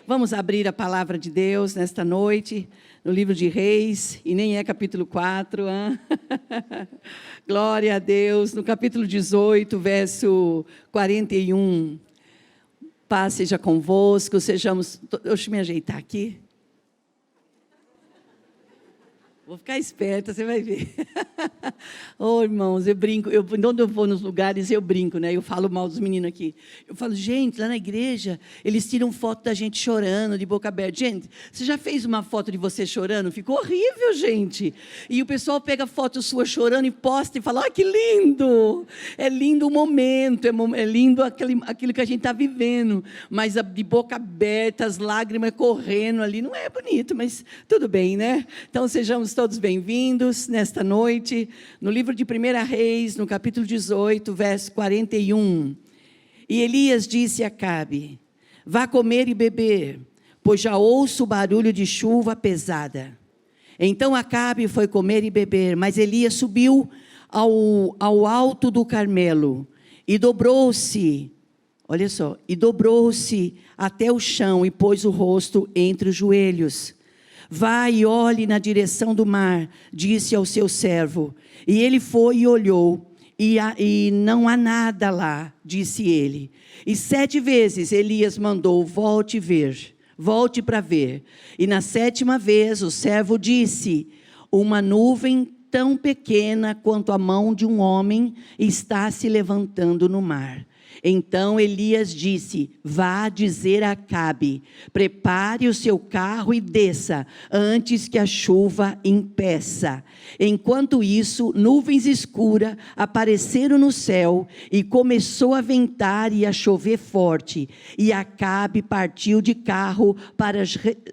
Vamos abrir a palavra de Deus nesta noite, no livro de Reis, e nem é capítulo 4. Glória a Deus, no capítulo 18, verso 41. Paz seja convosco, sejamos... Deixa eu me ajeitar aqui. Vou ficar esperta, você vai ver. Irmãos, eu brinco, quando eu vou nos lugares, eu brinco, né? Eu falo mal dos meninos aqui. Eu falo, gente, lá na igreja, eles tiram foto da gente chorando, de boca aberta. Gente, você já fez uma foto de você chorando? Ficou horrível, gente. E o pessoal pega foto sua chorando e posta e fala, que lindo! É lindo o momento, é lindo aquilo que a gente está vivendo. Mas de boca aberta, as lágrimas correndo ali, não é bonito, mas tudo bem, né? Então, sejamos todos bem-vindos nesta noite, no livro de 1 Reis, no capítulo 18, verso 41. E Elias disse a Acabe, vá comer e beber, pois já ouço o barulho de chuva pesada. Então Acabe foi comer e beber, mas Elias subiu ao alto do Carmelo, e dobrou-se, olha só, e dobrou-se até o chão, e pôs o rosto entre os joelhos. Vá e olhe na direção do mar, disse ao seu servo. E ele foi e olhou, e não há nada lá, disse ele. E 7 vezes Elias mandou, volte para ver. E na 7ª vez o servo disse, uma nuvem tão pequena quanto a mão de um homem está se levantando no mar. Então Elias disse, vá dizer a Acabe, prepare o seu carro e desça, antes que a chuva impeça. Enquanto isso, nuvens escuras apareceram no céu, e começou a ventar e a chover forte. E Acabe partiu de carro para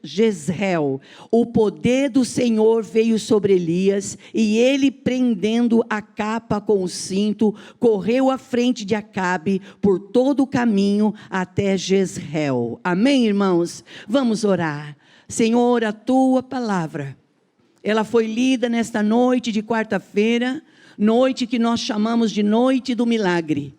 Jezreel. O poder do Senhor veio sobre Elias, e ele, prendendo a capa com o cinto, correu à frente de Acabe, por todo o caminho até Jezreel. Amém, irmãos? Vamos orar. Senhor, a tua palavra, ela foi lida nesta noite de quarta-feira, noite que nós chamamos de noite do milagre.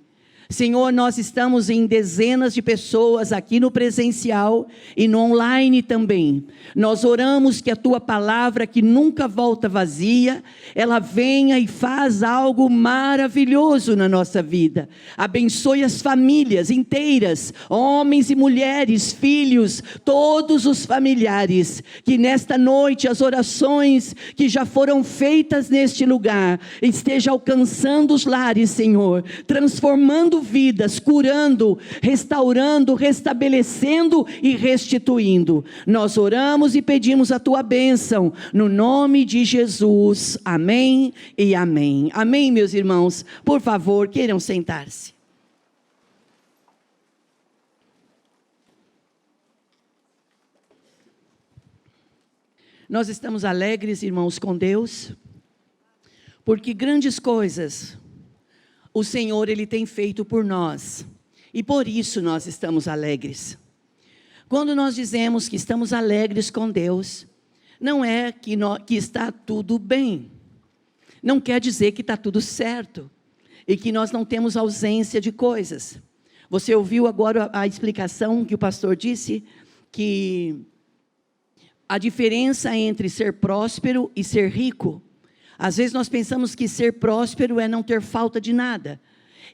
Senhor, nós estamos em dezenas de pessoas aqui no presencial e no online também. Nós oramos que a tua palavra, que nunca volta vazia, ela venha e faz algo maravilhoso na nossa vida. Abençoe as famílias inteiras, homens e mulheres, filhos, todos os familiares. Que nesta noite as orações que já foram feitas neste lugar estejam alcançando os lares, Senhor, transformando vidas, curando, restaurando, restabelecendo e restituindo. Nós oramos e pedimos a tua bênção, no nome de Jesus, amém e amém. Amém, meus irmãos, por favor, queiram sentar-se. Nós estamos alegres, irmãos, com Deus, porque grandes coisas o Senhor, Ele tem feito por nós, e por isso nós estamos alegres. Quando nós dizemos que estamos alegres com Deus, não é que está tudo bem, não quer dizer que está tudo certo, e que nós não temos ausência de coisas. Você ouviu agora a explicação que o pastor disse, que a diferença entre ser próspero e ser rico. Às vezes nós pensamos que ser próspero é não ter falta de nada.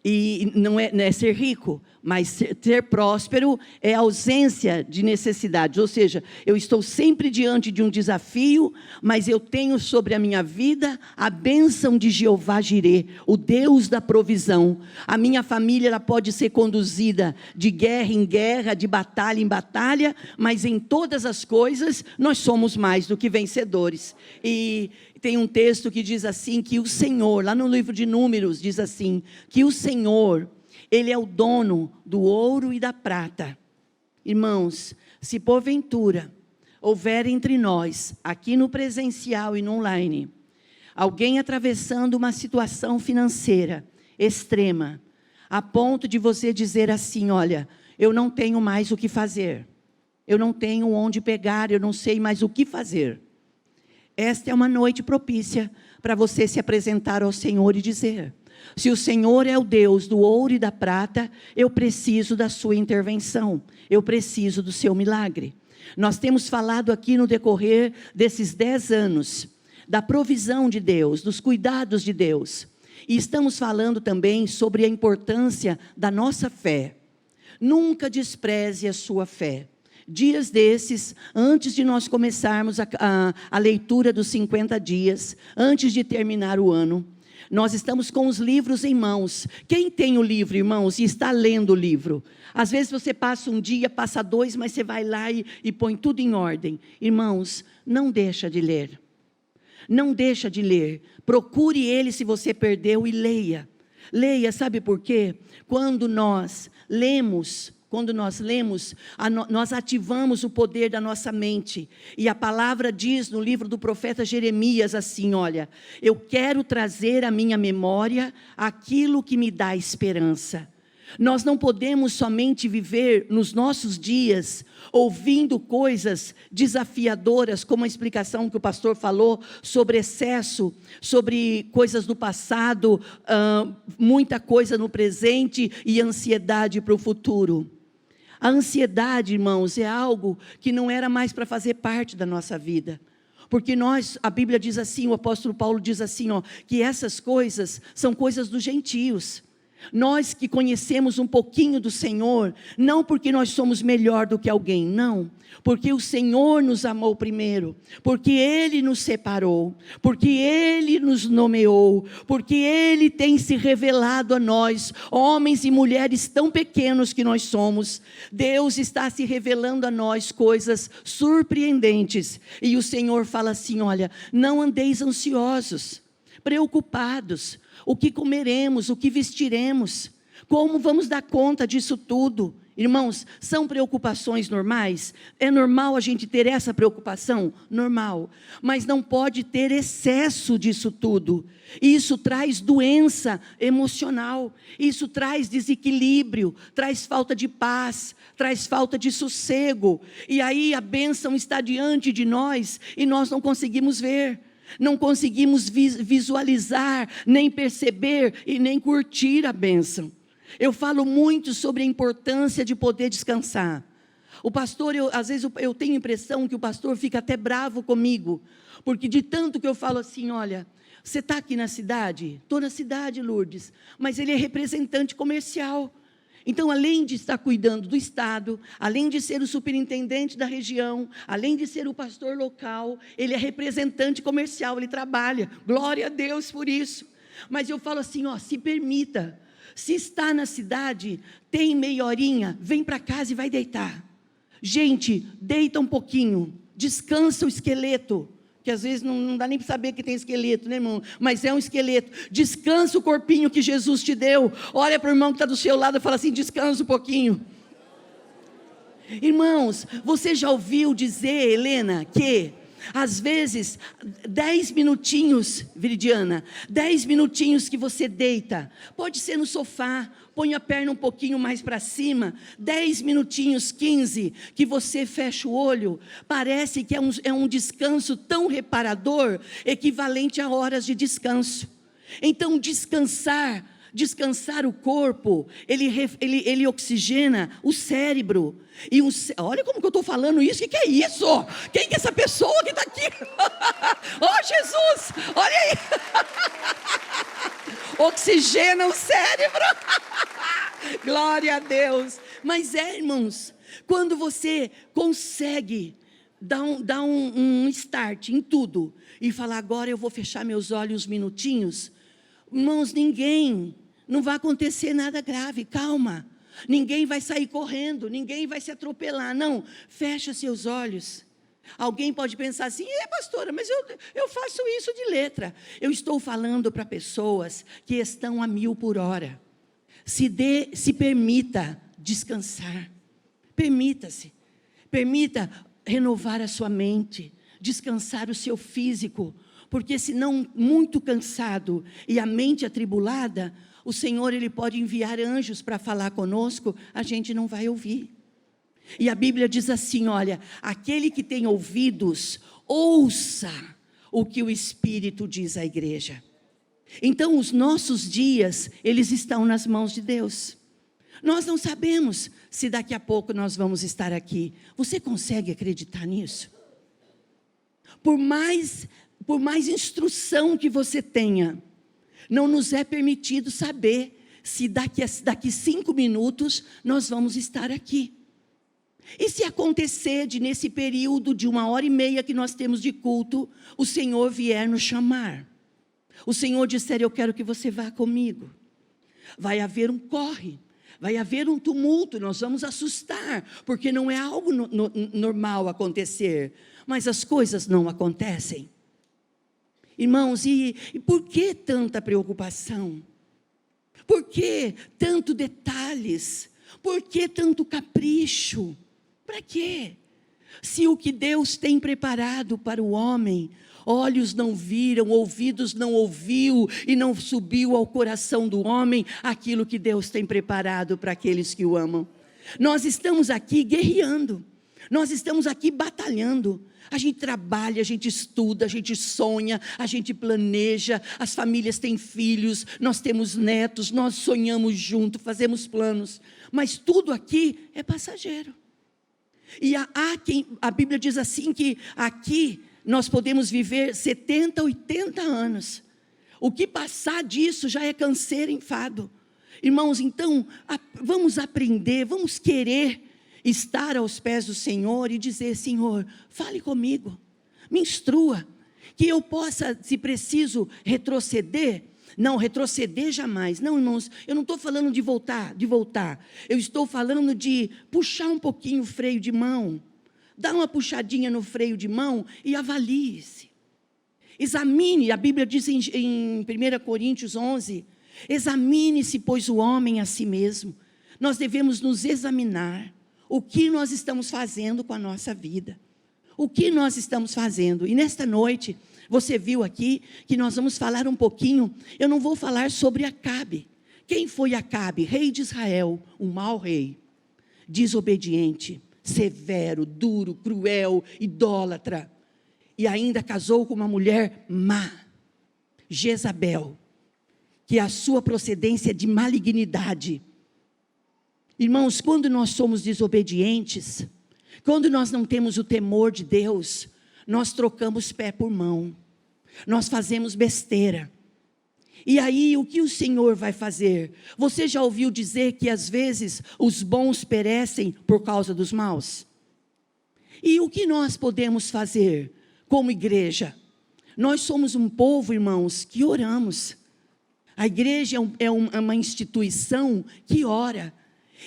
E não é ser rico, mas ser próspero é ausência de necessidades. Ou seja, eu estou sempre diante de um desafio, mas eu tenho sobre a minha vida a bênção de Jeová Jirê, o Deus da provisão. A minha família, ela pode ser conduzida de guerra em guerra, de batalha em batalha, mas em todas as coisas nós somos mais do que vencedores. E tem um texto que diz assim, que o Senhor, lá no livro de Números, diz assim, que o Senhor, Ele é o dono do ouro e da prata. Irmãos, se porventura houver entre nós, aqui no presencial e no online, alguém atravessando uma situação financeira extrema, a ponto de você dizer assim, olha, eu não tenho mais o que fazer, eu não tenho onde pegar, eu não sei mais o que fazer. Esta é uma noite propícia para você se apresentar ao Senhor e dizer, Se o Senhor é o Deus do ouro e da prata, eu preciso da sua intervenção, eu preciso do seu milagre. Nós temos falado aqui no decorrer desses 10 anos, da provisão de Deus, dos cuidados de Deus. E estamos falando também sobre a importância da nossa fé. Nunca despreze a sua fé. Dias desses, antes de nós começarmos a leitura dos 50 dias, antes de terminar o ano, nós estamos com os livros em mãos. Quem tem o livro, irmãos, e está lendo o livro? Às vezes você passa um dia, passa 2, mas você vai lá e põe tudo em ordem. Irmãos, não deixa de ler. Não deixa de ler. Procure ele se você perdeu e leia. Leia, sabe por quê? Quando nós lemos, nós ativamos o poder da nossa mente. E a palavra diz no livro do profeta Jeremias assim, olha, eu quero trazer à minha memória aquilo que me dá esperança. Nós não podemos somente viver nos nossos dias ouvindo coisas desafiadoras, como a explicação que o pastor falou sobre excesso, sobre coisas do passado, muita coisa no presente e ansiedade para o futuro. A ansiedade, irmãos, é algo que não era mais para fazer parte da nossa vida. Porque a Bíblia diz assim, o apóstolo Paulo diz assim, que essas coisas são coisas dos gentios. Nós que conhecemos um pouquinho do Senhor, não porque nós somos melhor do que alguém, não. Porque o Senhor nos amou primeiro, porque Ele nos separou, porque Ele nos nomeou, porque Ele tem se revelado a nós, homens e mulheres tão pequenos que nós somos. Deus está se revelando a nós coisas surpreendentes. E o Senhor fala assim, olha, não andeis ansiosos, preocupados, o que comeremos, o que vestiremos, como vamos dar conta disso tudo? Irmãos, são preocupações normais? É normal a gente ter essa preocupação? Normal, mas não pode ter excesso disso tudo. Isso traz doença emocional, isso traz desequilíbrio, traz falta de paz, traz falta de sossego, e aí a bênção está diante de nós, e nós não conseguimos ver. Não conseguimos visualizar, nem perceber e nem curtir a bênção. Eu falo muito sobre a importância de poder descansar. O pastor, às vezes eu tenho a impressão que o pastor fica até bravo comigo, porque de tanto que eu falo assim, olha, você está aqui na cidade? Estou na cidade, Lourdes, mas ele é representante comercial. Então, além de estar cuidando do estado, além de ser o superintendente da região, além de ser o pastor local, ele é representante comercial, ele trabalha, glória a Deus por isso. Mas eu falo assim, se permita, se está na cidade, tem meia horinha, vem para casa e vai deitar. Gente, deita um pouquinho, descansa o esqueleto, que às vezes não dá nem para saber que tem esqueleto, né, irmão? Mas é um esqueleto. Descansa o corpinho que Jesus te deu. Olha para o irmão que está do seu lado e fala assim, descansa um pouquinho. Irmãos, você já ouviu dizer, Helena, que às vezes 10 minutinhos, Viridiana, 10 minutinhos que você deita, pode ser no sofá, põe a perna um pouquinho mais para cima, 10 minutinhos, 15, que você fecha o olho, parece que é um descanso tão reparador, equivalente a horas de descanso. Então descansar o corpo, ele oxigena o cérebro. Olha como que eu estou falando isso, o que é isso? Quem que é essa pessoa que está aqui? Jesus, olha aí. Oxigena o cérebro. Glória a Deus. Mas irmãos, quando você consegue dar um start em tudo, e falar, agora eu vou fechar meus olhos uns minutinhos, irmãos, não vai acontecer nada grave, calma. Ninguém vai sair correndo, ninguém vai se atropelar, não. Fecha seus olhos. Alguém pode pensar assim, pastora, mas eu faço isso de letra. Eu estou falando para pessoas que estão a 1000 por hora. Se permita descansar. Permita-se. Permita renovar a sua mente, descansar o seu físico, porque senão, muito cansado e a mente atribulada, o Senhor, Ele pode enviar anjos para falar conosco, a gente não vai ouvir. E a Bíblia diz assim, olha, aquele que tem ouvidos, ouça o que o Espírito diz à igreja. Então, os nossos dias, eles estão nas mãos de Deus. Nós não sabemos se daqui a pouco nós vamos estar aqui. Você consegue acreditar nisso? Por mais instrução que você tenha, não nos é permitido saber se daqui 5 minutos nós vamos estar aqui. E se acontecer de nesse período de 1h30 que nós temos de culto, o Senhor vier nos chamar. O Senhor disser, eu quero que você vá comigo. Vai haver um corre, vai haver um tumulto, nós vamos assustar, porque não é algo normal acontecer, mas as coisas não acontecem. Irmãos, e por que tanta preocupação? Por que tanto detalhes? Por que tanto capricho? Para quê? Se o que Deus tem preparado para o homem, olhos não viram, ouvidos não ouviu, e não subiu ao coração do homem, aquilo que Deus tem preparado para aqueles que o amam. Nós estamos aqui guerreando, nós estamos aqui batalhando. A gente trabalha, a gente estuda, a gente sonha, a gente planeja, as famílias têm filhos, nós temos netos, nós sonhamos junto, fazemos planos, mas tudo aqui é passageiro. E a Bíblia diz assim que aqui nós podemos viver 70, 80 anos. O que passar disso já é canseiro, enfado. Irmãos, então, vamos aprender, vamos querer estar aos pés do Senhor e dizer, Senhor, fale comigo, me instrua, que eu possa, se preciso, retroceder. Não, retroceder jamais. Não, irmãos, eu não estou falando de voltar. Eu estou falando de puxar um pouquinho o freio de mão. Dá uma puxadinha no freio de mão e avalie-se. Examine, a Bíblia diz em 1 Coríntios 11, examine-se, pois, o homem a si mesmo. Nós devemos nos examinar. O que nós estamos fazendo com a nossa vida? O que nós estamos fazendo? E nesta noite, você viu aqui que nós vamos falar um pouquinho, eu não vou falar sobre Acabe. Quem foi Acabe? Rei de Israel, um mau rei, desobediente, severo, duro, cruel, idólatra. E ainda casou com uma mulher má, Jezabel, que a sua procedência é de malignidade. Irmãos, quando nós somos desobedientes, quando nós não temos o temor de Deus, nós trocamos pé por mão, nós fazemos besteira. E aí, o que o Senhor vai fazer? Você já ouviu dizer que às vezes os bons perecem por causa dos maus? E o que nós podemos fazer como igreja? Nós somos um povo, irmãos, que oramos. A igreja é uma instituição que ora.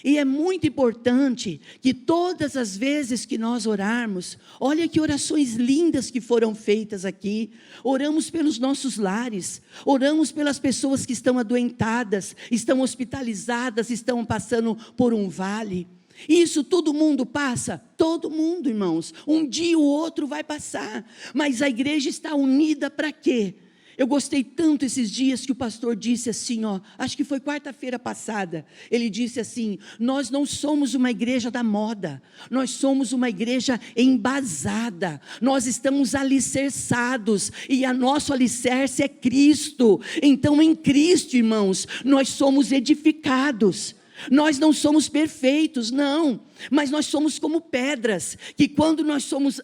E é muito importante que todas as vezes que nós orarmos, olha que orações lindas que foram feitas aqui, oramos pelos nossos lares, oramos pelas pessoas que estão adoentadas, estão hospitalizadas, estão passando por um vale. Isso todo mundo passa? Todo mundo, irmãos, um dia ou outro vai passar, mas a igreja está unida para quê? Eu gostei tanto esses dias que o pastor disse assim, acho que foi quarta-feira passada, ele disse assim, nós não somos uma igreja da moda, nós somos uma igreja embasada, nós estamos alicerçados, e a nosso alicerce é Cristo, então em Cristo, irmãos, nós somos edificados. Nós não somos perfeitos, não, mas nós somos como pedras, que quando nós somos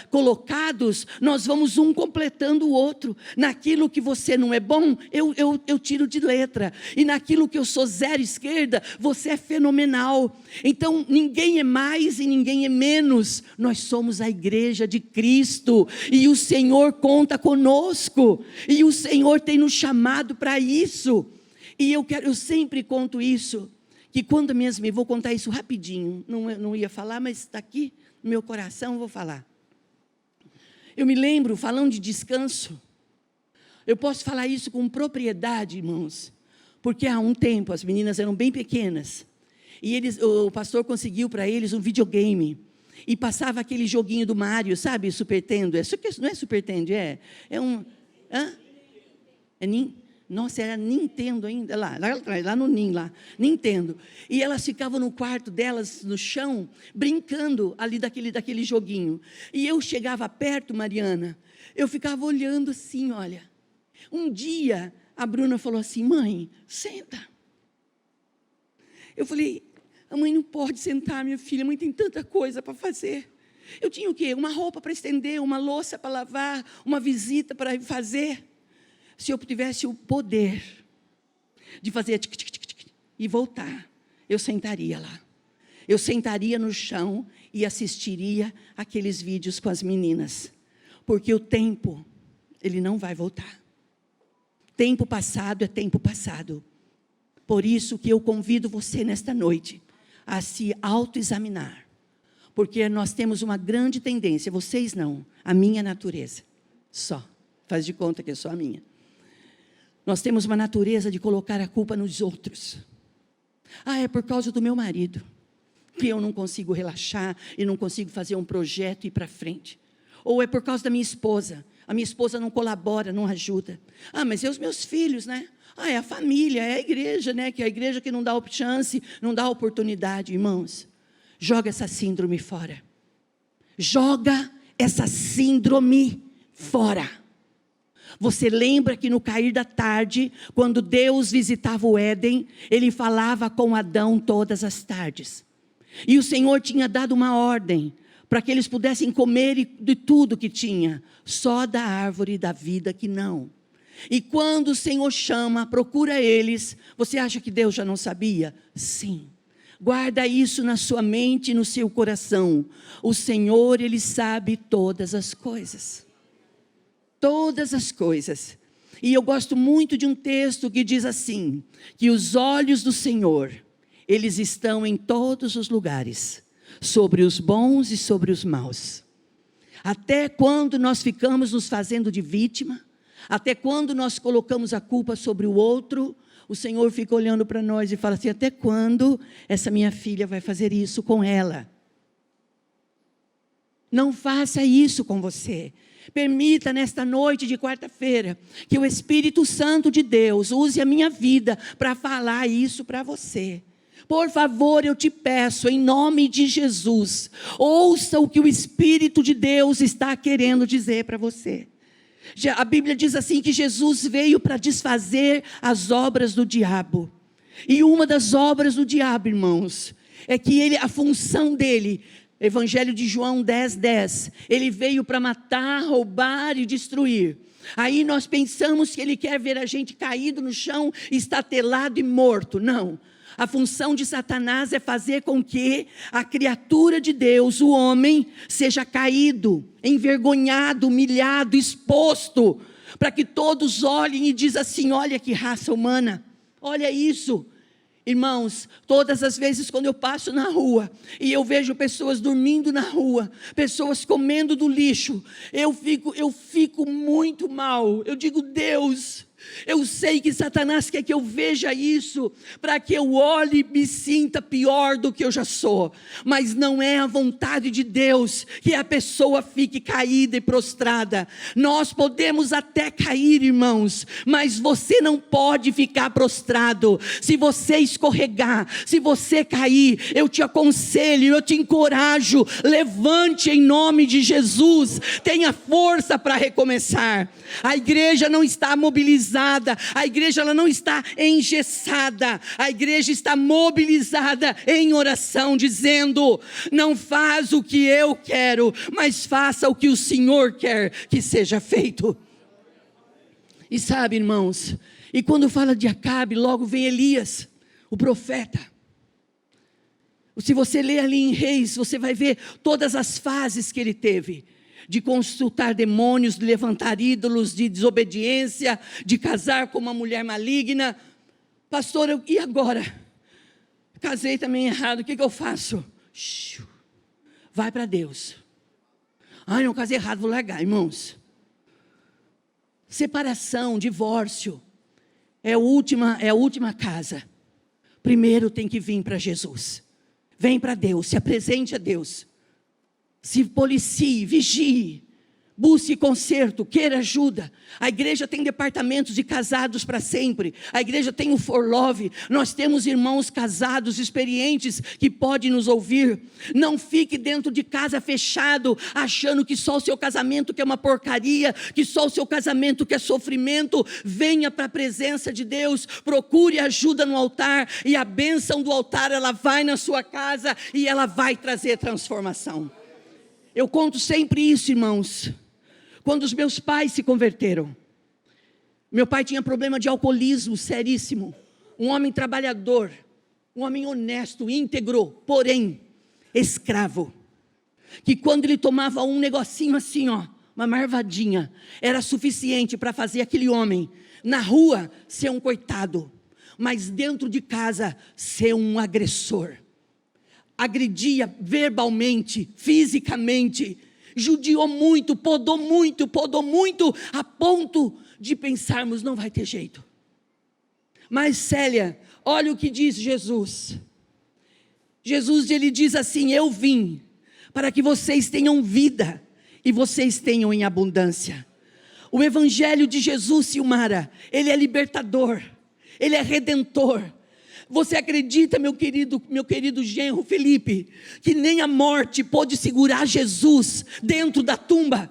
colocados, nós vamos um completando o outro. Naquilo que você não é bom, eu tiro de letra, e naquilo que eu sou zero esquerda, você é fenomenal. Então ninguém é mais e ninguém é menos, nós somos a igreja de Cristo, e o Senhor conta conosco, e o Senhor tem nos chamado para isso. E eu sempre conto isso, que quando mesmo, eu vou contar isso rapidinho, não ia falar, mas está aqui no meu coração, vou falar. Eu me lembro, falando de descanso, eu posso falar isso com propriedade, irmãos, porque há um tempo, as meninas eram bem pequenas, e o pastor conseguiu para eles um videogame, e passava aquele joguinho do Mario, sabe, Super Tendo, não é Super Tendo, é um... Nossa, era Nintendo ainda, lá no NIN, Nintendo. E elas ficavam no quarto delas, no chão, brincando ali daquele joguinho. E eu chegava perto, Mariana, eu ficava olhando assim, olha. Um dia, A Bruna falou assim: mãe, senta. Eu falei: a mãe não pode sentar, minha filha, a mãe tem tanta coisa para fazer. Eu tinha o quê? Uma roupa para estender, uma louça para lavar, uma visita para fazer. Se eu tivesse o poder de fazer tic, tic, tic, tic, e voltar, eu sentaria lá. Eu sentaria no chão e assistiria aqueles vídeos com as meninas. Porque o tempo, ele não vai voltar. Tempo passado é tempo passado. Por isso que eu convido você nesta noite a se autoexaminar. Porque nós temos uma grande tendência, vocês não, a minha natureza, só. Faz de conta que é só a minha. Nós temos uma natureza de colocar a culpa nos outros. É por causa do meu marido que eu não consigo relaxar e não consigo fazer um projeto e ir para frente. Ou é por causa da minha esposa. A minha esposa não colabora, não ajuda. Mas é os meus filhos, né? É a família, é a igreja, né? Que é a igreja que não dá chance, não dá oportunidade. Irmãos, joga essa síndrome fora. Joga essa síndrome fora. Você lembra que no cair da tarde, quando Deus visitava o Éden, Ele falava com Adão todas as tardes. E o Senhor tinha dado uma ordem para que eles pudessem comer de tudo que tinha, só da árvore da vida que não. E quando o Senhor chama, procura eles, você acha que Deus já não sabia? Sim. Guarda isso na sua mente e no seu coração. O Senhor, Ele sabe todas as coisas. Todas as coisas. E eu gosto muito de um texto que diz assim, que os olhos do Senhor, eles estão em todos os lugares, sobre os bons e sobre os maus. Até quando nós ficamos nos fazendo de vítima, até quando nós colocamos a culpa sobre o outro, o Senhor fica olhando para nós e fala assim: até quando essa minha filha vai fazer isso com ela? Não faça isso com você. Permita nesta noite de quarta-feira que o Espírito Santo de Deus use a minha vida para falar isso para você. Por favor, eu te peço, em nome de Jesus, ouça o que o Espírito de Deus está querendo dizer para você. A Bíblia diz assim que Jesus veio para desfazer as obras do diabo. E uma das obras do diabo, irmãos, é que a função dele, Evangelho de João 10:10, ele veio para matar, roubar e destruir. Aí nós pensamos que ele quer ver a gente caído no chão, estatelado e morto. Não. A função de Satanás é fazer com que a criatura de Deus, o homem, seja caído, envergonhado, humilhado, exposto, para que todos olhem e dizem assim: olha que raça humana, olha isso. Irmãos, todas as vezes quando eu passo na rua e eu vejo pessoas dormindo na rua, pessoas comendo do lixo, eu fico muito mal. Eu digo: Deus, eu sei que Satanás quer que eu veja isso, para que eu olhe e me sinta pior do que eu já sou. Mas não é a vontade de Deus que a pessoa fique caída e prostrada. Nós podemos até cair, irmãos, mas você não pode ficar prostrado. Se você escorregar, se você cair, eu te aconselho, eu te encorajo, levante em nome de Jesus, tenha força para recomeçar. A igreja não está mobilizada, a igreja ela não está engessada, a igreja está mobilizada em oração, dizendo: não faz o que eu quero, mas faça o que o Senhor quer que seja feito. E sabe, irmãos, e quando fala de Acabe, logo vem Elias, o profeta. Se você ler ali em Reis, você vai ver todas as fases que ele teve. De consultar demônios, de levantar ídolos, de desobediência, de casar com uma mulher maligna. Pastor, e agora? Casei também errado, o que eu faço? Vai para Deus. Não, casei errado, vou largar, irmãos. Separação, divórcio, é a última casa. Primeiro tem que vir para Jesus. Vem para Deus, se apresente a Deus. Se policie, vigie, Busque conserto, queira ajuda. A igreja tem departamentos de casados para sempre. A igreja tem o For Love. Nós temos irmãos casados, experientes, que podem nos ouvir. Não fique dentro de casa fechado, achando que só o seu casamento que é uma porcaria, que só o seu casamento que é sofrimento. Venha para a presença de Deus, procure ajuda no altar, e a bênção do altar, ela vai na sua casa e ela vai trazer transformação. Eu conto sempre isso, irmãos. Quando os meus pais se converteram, meu pai tinha problema de alcoolismo seríssimo, um homem trabalhador, um homem honesto, íntegro, porém escravo, que quando ele tomava um negocinho assim, uma marvadinha, era suficiente para fazer aquele homem na rua ser um coitado, mas dentro de casa ser um agressor. Agredia verbalmente, fisicamente, judiou muito, podou muito, a ponto de pensarmos, não vai ter jeito. Mas Célia, olha o que diz Jesus. Jesus, ele diz assim: eu vim para que vocês tenham vida, e vocês tenham em abundância. O evangelho de Jesus, Silmara, ele é libertador, ele é redentor. Você acredita, meu querido genro Felipe, que nem a morte pôde segurar Jesus dentro da tumba?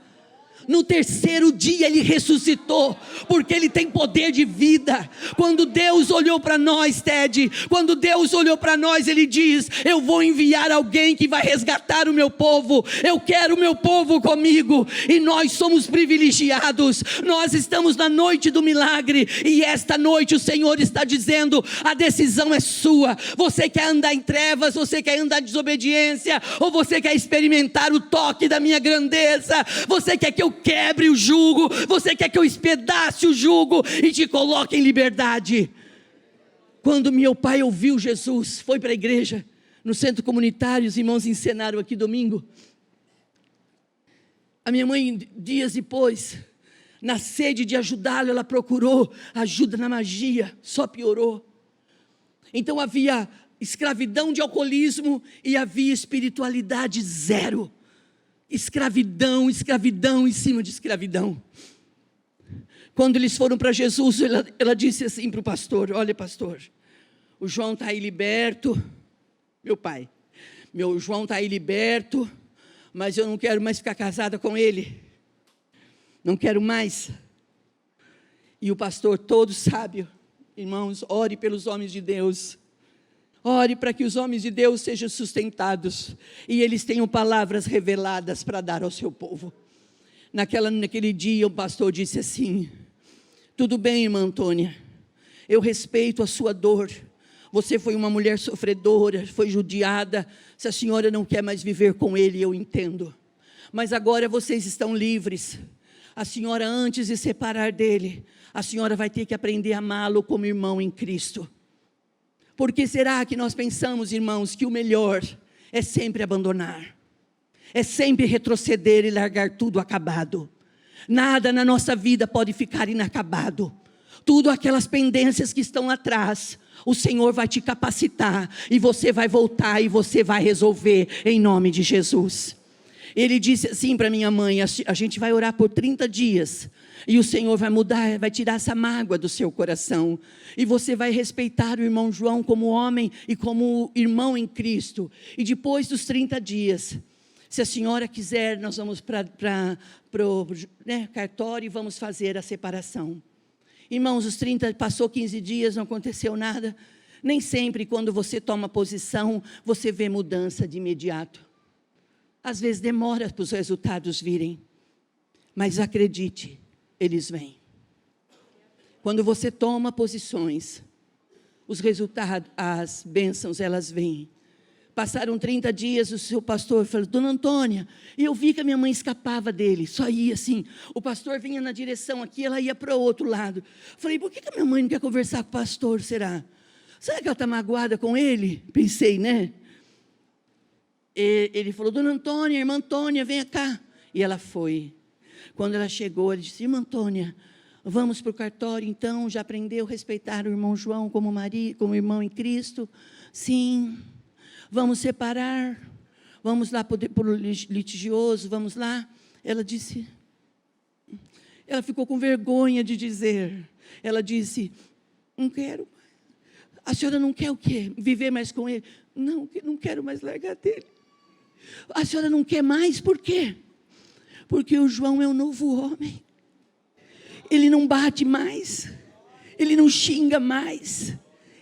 No terceiro dia ele ressuscitou, porque ele tem poder de vida. Quando Deus olhou para nós, Ted, quando Deus olhou para nós, ele diz: eu vou enviar alguém que vai resgatar o meu povo, eu quero o meu povo comigo. E nós somos privilegiados, nós estamos na noite do milagre, e esta noite o Senhor está dizendo: a decisão é sua. Você quer andar em trevas, você quer andar em desobediência, ou você quer experimentar o toque da minha grandeza? Você quer que eu quebre o jugo, você quer que eu espedace o jugo e te coloque em liberdade? Quando meu pai ouviu Jesus, foi para a igreja, no centro comunitário, os irmãos encenaram aqui domingo. A minha mãe, dias depois, na sede de ajudá-lo, ela procurou ajuda na magia, só piorou. Então havia escravidão de alcoolismo e havia espiritualidade zero. Escravidão em cima de escravidão. Quando eles foram para Jesus, ela disse assim para o pastor: olha, pastor, o João está aí liberto, meu João está aí liberto, mas eu não quero mais ficar casada com ele, não quero mais. E o pastor, todo sábio, irmãos, ore pelos homens de Deus, ore para que os homens de Deus sejam sustentados, e eles tenham palavras reveladas para dar ao seu povo. Naquele dia o pastor disse assim: tudo bem, irmã Antônia, eu respeito a sua dor, você foi uma mulher sofredora, foi judiada, se a senhora não quer mais viver com ele, eu entendo, mas agora vocês estão livres. A senhora, antes de separar dele, a senhora vai ter que aprender a amá-lo como irmão em Cristo. Por que será que nós pensamos, irmãos, que o melhor é sempre abandonar? É sempre retroceder e largar tudo acabado. Nada na nossa vida pode ficar inacabado. Tudo aquelas pendências que estão atrás, o Senhor vai te capacitar, e você vai voltar e você vai resolver em nome de Jesus. Ele disse assim para minha mãe: a gente vai orar por 30 dias. E o Senhor vai mudar, vai tirar essa mágoa do seu coração. E você vai respeitar o irmão João como homem e como irmão em Cristo. E depois dos 30 dias, se a senhora quiser, nós vamos para o cartório e vamos fazer a separação. Irmãos, passou 15 dias, não aconteceu nada. Nem sempre quando você toma posição, você vê mudança de imediato. Às vezes demora para os resultados virem. Mas acredite, eles vêm. Quando você toma posições, os resultados, as bênçãos, elas vêm. Passaram 30 dias, o seu pastor falou: dona Antônia, eu vi que a minha mãe escapava dele, só ia assim. O pastor vinha na direção aqui, ela ia para o outro lado. Falei: por que a minha mãe não quer conversar com o pastor, será? Será que ela está magoada com ele? Pensei, né? Ele falou: dona Antônia, irmã Antônia, venha cá. E ela foi. Quando ela chegou, ele disse: irmã Antônia, vamos para o cartório então? Já aprendeu a respeitar o irmão João como irmão em Cristo? Sim. Vamos separar? Vamos lá para o litigioso, vamos lá? Ela disse: Ela ficou com vergonha de dizer. Ela disse: não quero. A senhora não quer o quê? Viver mais com ele? Não quero mais largar dele. A senhora não quer mais, por quê? Porque o João é um novo homem. Ele não bate mais. Ele não xinga mais.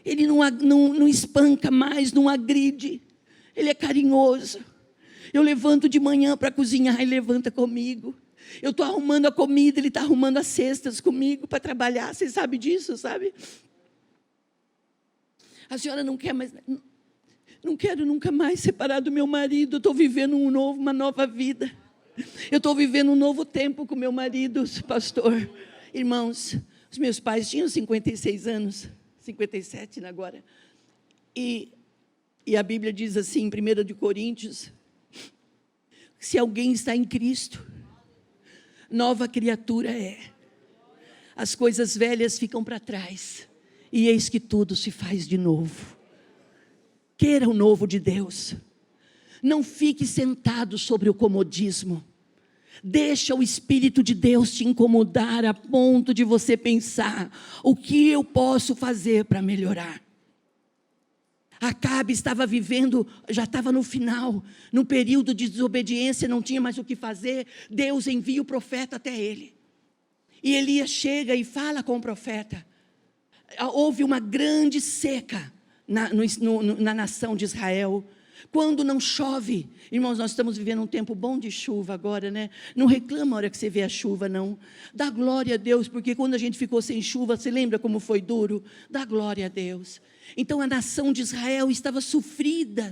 Ele não espanca mais, não agride. Ele é carinhoso. Eu levanto de manhã para cozinhar, ele levanta comigo. Eu estou arrumando a comida, ele está arrumando as cestas comigo para trabalhar. Você sabe disso, sabe? A senhora não quer mais... Não quero nunca mais separar do meu marido. Eu estou vivendo uma nova vida. Eu estou vivendo um novo tempo com meu marido, pastor. Irmãos, os meus pais tinham 56 anos, 57 agora. E a Bíblia diz assim, em 1 Coríntios, se alguém está em Cristo, nova criatura é. As coisas velhas ficam para trás, e eis que tudo se faz de novo. Queira o novo de Deus. Não fique sentado sobre o comodismo. Deixa o Espírito de Deus te incomodar a ponto de você pensar: o que eu posso fazer para melhorar? Acabe estava vivendo, já estava no final, no período de desobediência, não tinha mais o que fazer. Deus envia o profeta até ele. E Elias chega e fala com o profeta. Houve uma grande seca na nação de Israel. Quando não chove, irmãos, nós estamos vivendo um tempo bom de chuva agora, né? Não reclama a hora que você vê a chuva, não. Dá glória a Deus, porque quando a gente ficou sem chuva, você lembra como foi duro? Dá glória a Deus. Então a nação de Israel estava sofrida.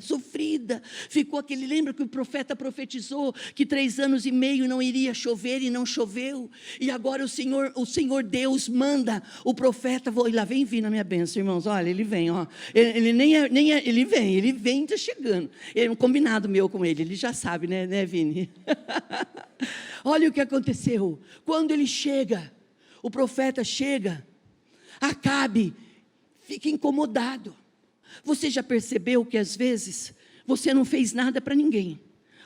Ficou lembra que o profeta profetizou que 3 anos e meio não iria chover e não choveu. E agora o Senhor Deus manda o profeta, lá vem vir na minha bênção, irmãos, olha, ele vem, ó. Ele vem, está chegando. É um combinado meu com ele já sabe, né Vini? Olha o que aconteceu. Quando ele chega, o profeta chega, Acabe fica incomodado. Você já percebeu que às vezes você não fez nada para ninguém,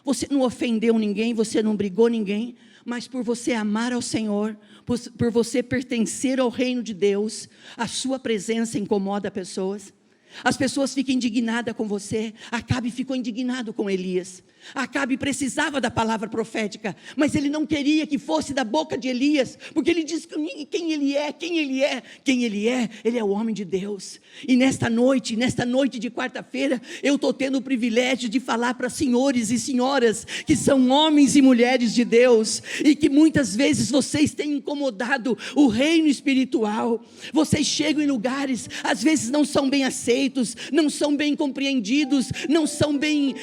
você não ofendeu ninguém, você não brigou ninguém, mas por você amar ao Senhor, por você pertencer ao reino de Deus, a sua presença incomoda pessoas. As pessoas ficam indignadas com você. Acabe ficou indignado com Elias. Acabe precisava da palavra profética, mas ele não queria que fosse da boca de Elias, porque ele diz quem ele é, ele é o homem de Deus. E nesta noite de quarta-feira, eu estou tendo o privilégio de falar para senhores e senhoras, que são homens e mulheres de Deus, e que muitas vezes vocês têm incomodado o reino espiritual. Vocês chegam em lugares, às vezes não são bem aceitos, não são bem compreendidos, não são bem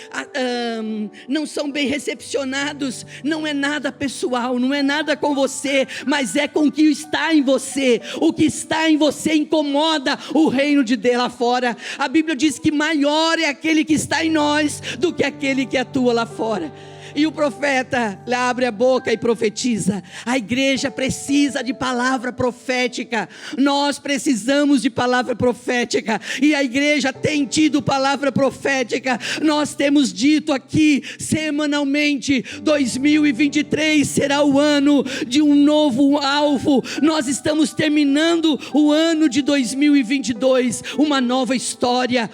recepcionados. Não é nada pessoal, não é nada com você, mas é com o que está em você. O que está em você incomoda o reino de Deus lá fora. A Bíblia diz que maior é aquele que está em nós do que aquele que atua lá fora. E o profeta abre a boca e profetiza. A igreja precisa de palavra profética. Nós precisamos de palavra profética. E a igreja tem tido palavra profética. Nós temos dito aqui semanalmente: 2023 será o ano de um novo alvo. Nós estamos terminando o ano de 2022, uma nova história.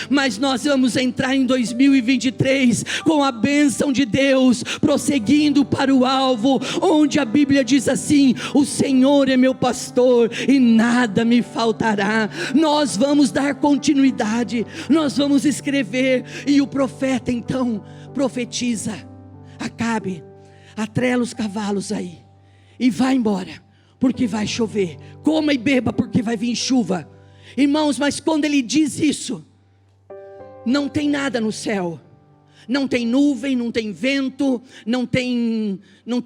Mas nós vamos entrar em 2023 com a bênção de Deus, prosseguindo para o alvo, onde a Bíblia diz assim: o Senhor é meu pastor e nada me faltará. Nós vamos dar continuidade, nós vamos escrever. E o profeta então profetiza: Acabe, atrela os cavalos aí e vai embora, porque vai chover. Coma e beba, porque vai vir chuva. Irmãos, mas quando ele diz isso, não tem nada no céu. Não tem nuvem, não tem vento, não tem não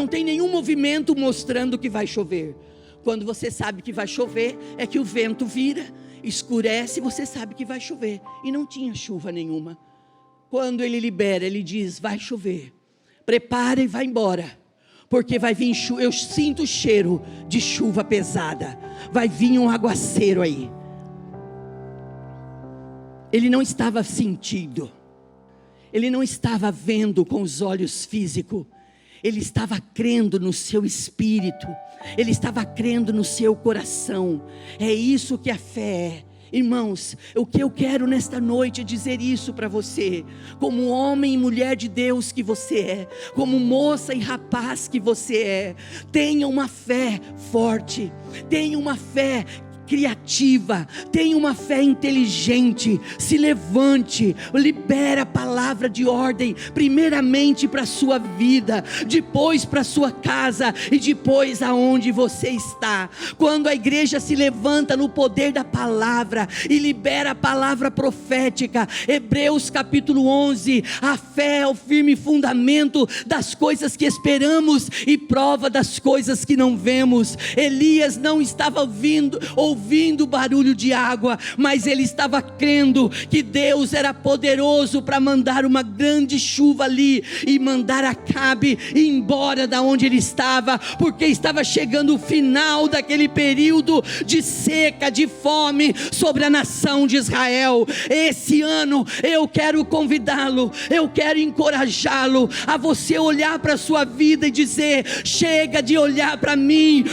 tem nenhum movimento mostrando que vai chover. Quando você sabe que vai chover, é que o vento vira, escurece, você sabe que vai chover. E não tinha chuva nenhuma. Quando ele libera, ele diz: vai chover, prepara e vai embora, porque vai vir chuva. Eu sinto o cheiro de chuva pesada. Vai vir um aguaceiro aí. Ele não estava sentindo, ele não estava vendo com os olhos físicos, ele estava crendo no seu espírito, ele estava crendo no seu coração. É isso que a fé é. Irmãos, o que eu quero nesta noite é dizer isso para você, como homem e mulher de Deus que você é, como moça e rapaz que você é. Tenha uma fé forte, tenha uma fé criativa, tenha uma fé inteligente, se levante, libera a palavra de ordem, primeiramente para a sua vida, depois para a sua casa e depois aonde você está. Quando a igreja se levanta no poder da palavra e libera a palavra profética, Hebreus capítulo 11, a fé é o firme fundamento das coisas que esperamos e prova das coisas que não vemos. Elias não estava ouvindo barulho de água, mas ele estava crendo que Deus era poderoso para mandar uma grande chuva ali e mandar Acabe ir embora da onde ele estava, porque estava chegando o final daquele período de seca, de fome sobre a nação de Israel. Esse ano eu quero convidá-lo, eu quero encorajá-lo a você olhar para a sua vida e dizer: chega de olhar para mim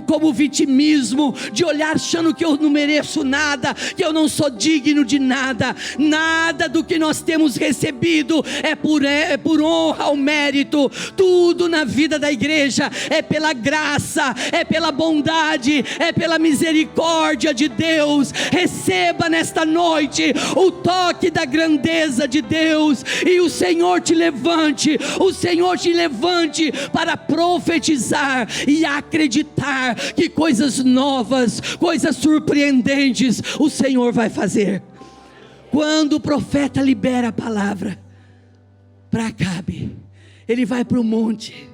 como vitimismo, de olhar achando que eu não mereço nada, que eu não sou digno de nada. Nada do que nós temos recebido é por honra ou mérito. Tudo na vida da igreja é pela graça, é pela bondade, é pela misericórdia de Deus. Receba nesta noite o toque da grandeza de Deus, e o Senhor te levante, para profetizar e acreditar que coisas novas, coisas surpreendentes o Senhor vai fazer. Quando o profeta libera a palavra para Acabe, ele vai para o monte,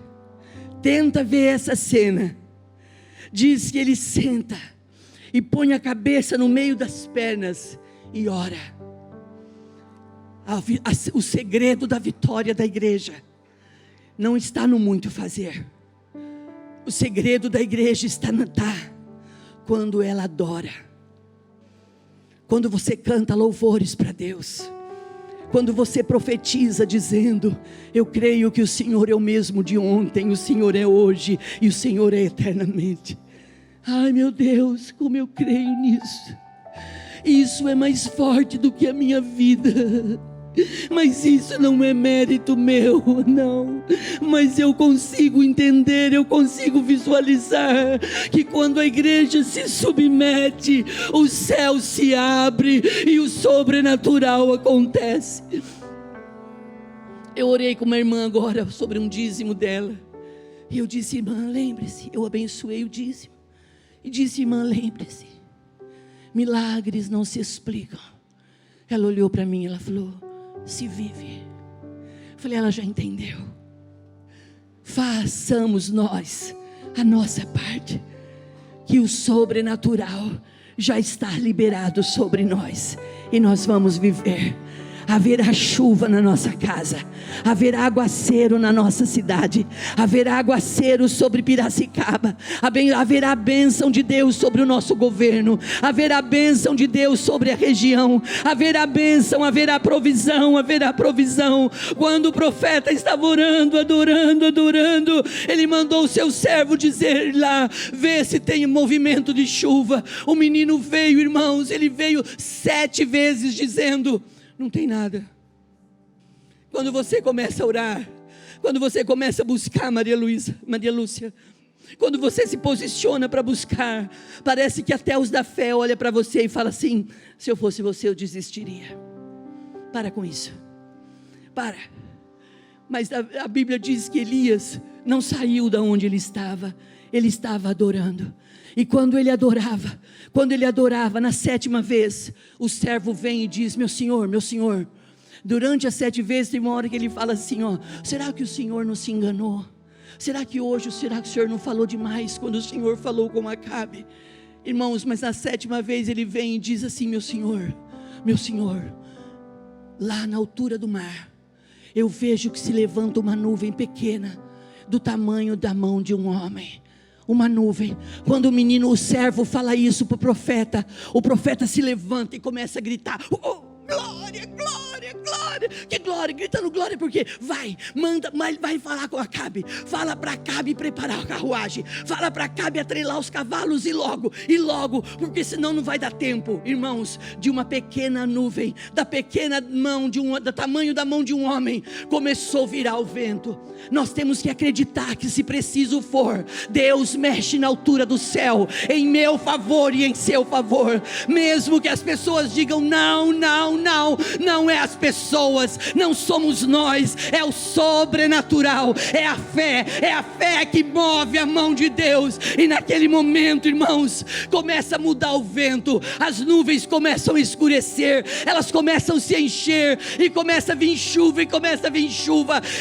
tenta ver essa cena. Diz que ele senta e põe a cabeça no meio das pernas e ora. O segredo da vitória da igreja não está no muito fazer. O segredo da igreja está quando ela adora, quando você canta louvores para Deus, quando você profetiza dizendo: eu creio que o Senhor é o mesmo de ontem, o Senhor é hoje e o Senhor é eternamente. Ai meu Deus, como eu creio nisso. Isso é mais forte do que a minha vida. Mas isso não é mérito meu, não. Mas eu consigo entender, eu consigo visualizar que quando a igreja se submete, o céu se abre e o sobrenatural acontece. Eu orei com uma irmã agora sobre um dízimo dela, e eu disse: irmã, lembre-se, eu abençoei o dízimo e disse: irmã, lembre-se, milagres não se explicam. Ela olhou para mim e ela falou: se vive. Falei: ela já entendeu. Façamos nós a nossa parte, que o sobrenatural já está liberado sobre nós, e nós vamos viver. Haverá chuva na nossa casa, haverá aguaceiro na nossa cidade, haverá aguaceiro sobre Piracicaba, haverá bênção de Deus sobre o nosso governo, haverá bênção de Deus sobre a região, haverá bênção, haverá provisão. Quando o profeta estava orando, adorando, ele mandou o seu servo dizer lá: vê se tem movimento de chuva. O menino veio, irmãos, ele veio 7 vezes dizendo: não tem nada. Quando você começa a orar, quando você começa a buscar, Maria Lúcia, quando você se posiciona para buscar, parece que até os da fé olham para você e falam assim: se eu fosse você eu desistiria. Para com isso, para. Mas a Bíblia diz que Elias não saiu da onde ele estava adorando. E quando ele adorava, na 7ª vez, o servo vem e diz: meu senhor, durante as 7 vezes tem uma hora que ele fala assim: será que o Senhor não se enganou? Será que o Senhor não falou demais quando o Senhor falou com Acabe? Irmãos, mas na 7ª vez ele vem e diz assim: meu senhor, lá na altura do mar, eu vejo que se levanta uma nuvem pequena, do tamanho da mão de um homem. Uma nuvem. Quando o servo fala isso para o profeta se levanta e começa a gritar: que glória, gritando glória, porque vai falar com Acabe, fala para Acabe preparar a carruagem, fala para Acabe atrelar os cavalos e logo, porque senão não vai dar tempo, irmãos, de uma pequena nuvem, da pequena mão do tamanho da mão de um homem, começou a virar o vento. Nós temos que acreditar que, se preciso for, Deus mexe na altura do céu, em meu favor e em seu favor, mesmo que as pessoas digam não é as pessoas, não somos nós, é o sobrenatural, é a fé que move a mão de Deus. E naquele momento, irmãos, começa a mudar o vento, as nuvens começam a escurecer, elas começam a se encher, e começa a vir chuva,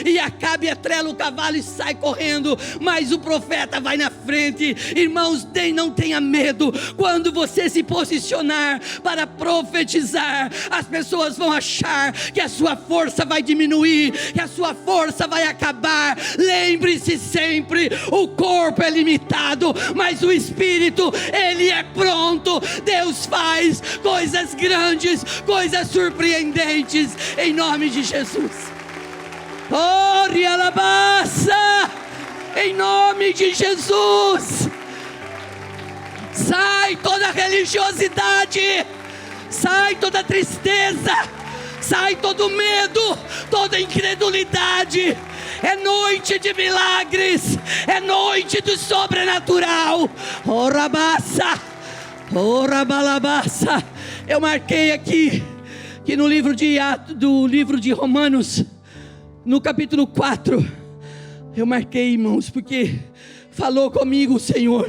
e Acabe atrela o cavalo e sai correndo, mas o profeta vai na frente. Irmãos, não tenha medo, quando você se posicionar para profetizar, as pessoas vão achar que a sua força vai diminuir, que a sua força vai acabar. Lembre-se sempre, o corpo é limitado, mas o espírito, ele é pronto. Deus faz coisas grandes, coisas surpreendentes, em nome de Jesus. Ore alabaça, em nome de Jesus. Sai toda religiosidade, sai toda tristeza, sai todo medo, toda incredulidade. É noite de milagres, é noite do sobrenatural. Orabaça, orabalabaça. Eu marquei aqui que no livro de Romanos, no capítulo 4, eu marquei, irmãos, porque falou comigo o Senhor.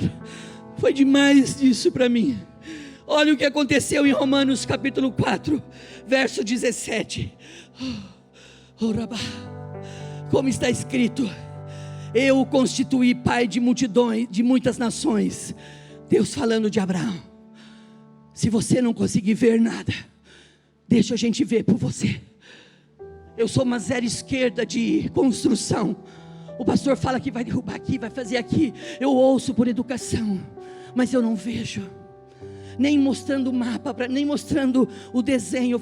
Foi demais disso para mim. Olha o que aconteceu em Romanos capítulo 4, verso 17. Como está escrito: eu o constituí pai de multidões, de muitas nações. Deus falando de Abraão. Se você não conseguir ver nada, deixa a gente ver por você. Eu sou uma zero esquerda de construção. O pastor fala que vai derrubar aqui, vai fazer aqui. Eu ouço por educação, mas eu não vejo, nem mostrando o mapa, nem mostrando o desenho.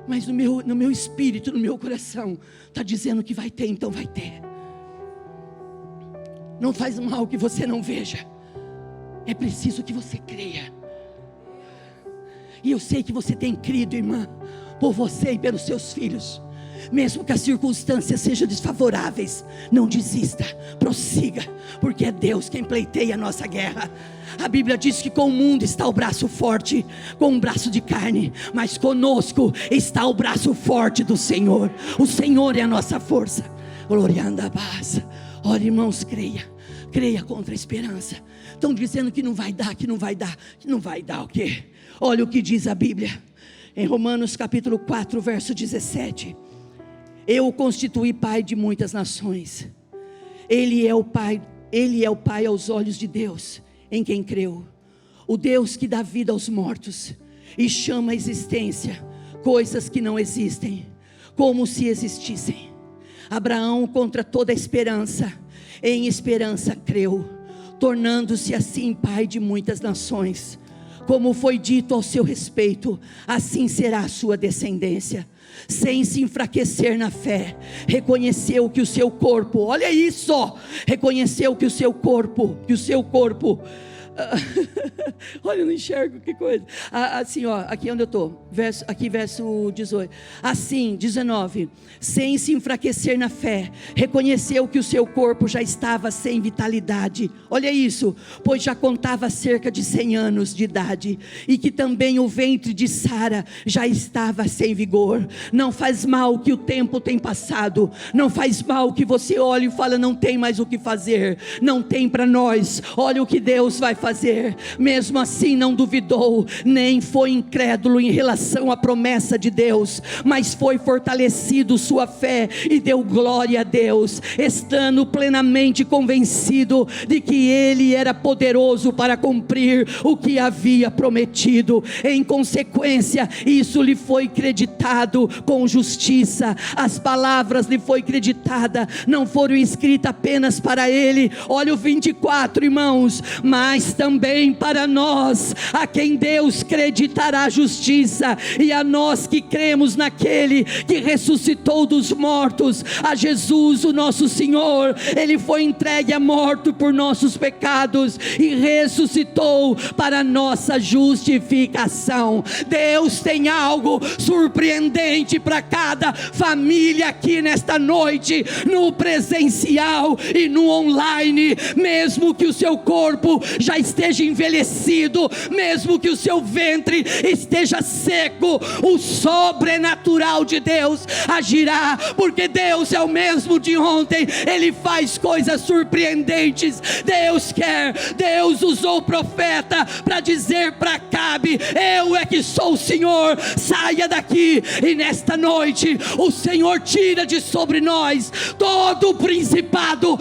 Mas no meu espírito, no meu coração, está dizendo que vai ter, então vai ter. Não faz mal que você não veja, é preciso que você creia. E eu sei que você tem crido, irmã, por você e pelos seus filhos. Mesmo que as circunstâncias sejam desfavoráveis, não desista, prossiga, porque é Deus quem pleiteia a nossa guerra. A Bíblia diz que com o mundo está o braço forte, com um braço de carne, mas conosco está o braço forte do Senhor. O Senhor é a nossa força. Glorianda a paz. Ora, irmãos, creia contra a esperança. Estão dizendo que não vai dar, que não vai dar o quê? Olha o que diz a Bíblia em Romanos capítulo 4, verso 17. Eu o constituí pai de muitas nações. Ele é o pai aos olhos de Deus, em quem creu. O Deus que dá vida aos mortos e chama à existência coisas que não existem, como se existissem. Abraão, contra toda esperança, em esperança creu, tornando-se assim pai de muitas nações. Como foi dito ao seu respeito, assim será a sua descendência. Sem se enfraquecer na fé, reconheceu que o seu corpo, olha isso, reconheceu que o seu corpo, olha, eu não enxergo, que coisa. Assim, aqui onde eu estou, verso 18. Assim, 19. Sem se enfraquecer na fé, reconheceu que o seu corpo já estava sem vitalidade. Olha isso, pois já contava cerca de 100 anos de idade, e que também o ventre de Sara já estava sem vigor. Não faz mal que o tempo tem passado, não faz mal que você olhe e fala, não tem mais o que fazer, não tem para nós. Olha o que Deus vai fazer. Mesmo assim não duvidou, nem foi incrédulo em relação à promessa de Deus, mas foi fortalecido sua fé e deu glória a Deus, estando plenamente convencido de que Ele era poderoso para cumprir o que havia prometido. Em consequência, isso lhe foi creditado com justiça. As palavras lhe foi creditada, não foram escritas apenas para ele. Olha o 24, irmãos, mas mas também para nós, a quem Deus creditará justiça, e a nós que cremos naquele que ressuscitou dos mortos, a Jesus o nosso Senhor. Ele foi entregue à morte por nossos pecados e ressuscitou para nossa justificação. Deus tem algo surpreendente para cada família aqui nesta noite, no presencial e no online. Mesmo que o seu corpo já esteja envelhecido, mesmo que o seu ventre esteja seco, o sobrenatural de Deus agirá, porque Deus é o mesmo de ontem. Ele faz coisas surpreendentes. Deus usou o profeta para dizer para Acabe: eu é que sou o Senhor, saia daqui. E nesta noite o Senhor tira de sobre nós todo o principado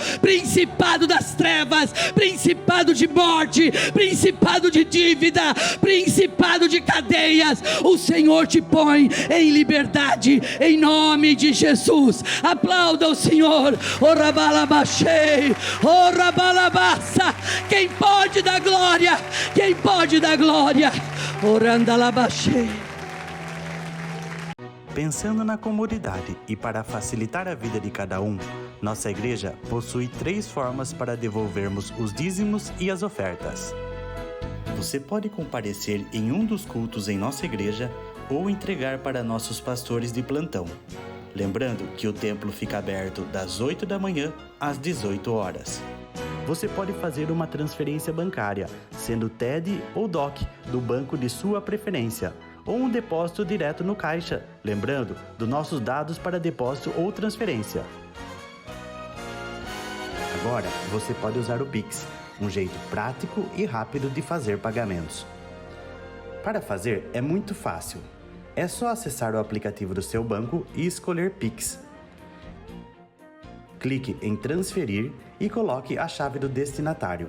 das trevas, principado de morte, principado de dívida, principado de cadeias. O Senhor te põe em liberdade, em nome de Jesus. Aplauda o Senhor. Orabalabachei, orabalabassa. Quem pode dar glória? Quem pode dar glória? Orandalabachei. Pensando na comunidade e para facilitar a vida de cada um, nossa igreja possui 3 formas para devolvermos os dízimos e as ofertas. Você pode comparecer em um dos cultos em nossa igreja ou entregar para nossos pastores de plantão. Lembrando que o templo fica aberto das 8 da manhã às 18 horas. Você pode fazer uma transferência bancária, sendo TED ou DOC, do banco de sua preferência, ou um depósito direto no caixa, lembrando dos nossos dados para depósito ou transferência. Agora, você pode usar o Pix, um jeito prático e rápido de fazer pagamentos. Para fazer é muito fácil. É só acessar o aplicativo do seu banco e escolher Pix. Clique em transferir e coloque a chave do destinatário.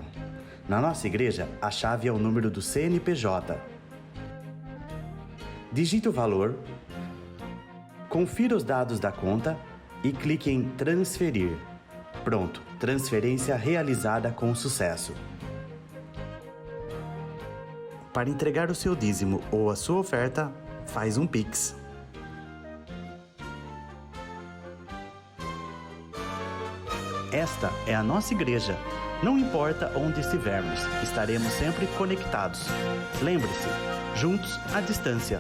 Na nossa igreja, a chave é o número do CNPJ. Digite o valor, confira os dados da conta e clique em transferir. Pronto, transferência realizada com sucesso. Para entregar o seu dízimo ou a sua oferta, faz um Pix. Esta é a nossa igreja. Não importa onde estivermos, estaremos sempre conectados. Lembre-se, juntos à distância.